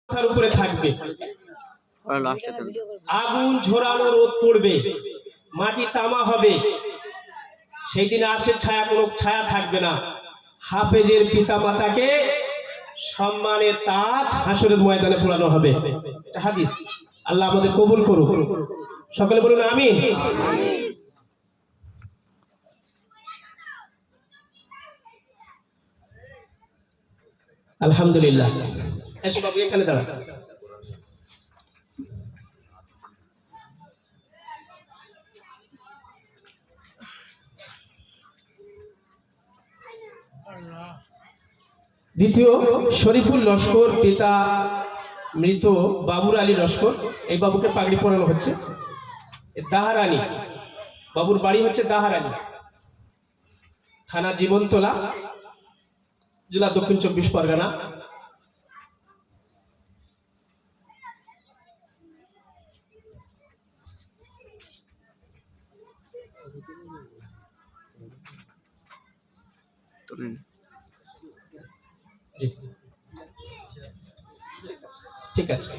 মাথার উপরে থাকবে, আগুন ঝরানো রোদ পড়বে, মাটি তামা হবে, সেই দিনে আরশের ছায়া কোনো ছায়া থাকবে না। হাফেজের পিতা মাতাকে সম্মানের তাজ হাসরের ময়দানে পড়ানো হবে, এটা হাদিস। আল্লাহ আমাদের কবুল করুক, সকলে বলুন আমিন। আলহামদুলিল্লাহ। এসো বাবু এখানে দাঁড়া। দ্বিতীয় শরীফুল লস্কর, পিতা মৃত বাবুর আলী লস্কর, এই বাবুকে পাগড়ি পরানো হচ্ছে। দাহারানি, বাবুর বাড়ি হচ্ছে দাহারানি, থানা জীবনতলা, জেলা দক্ষিণ 24 পরগনা। ঠিক আছে।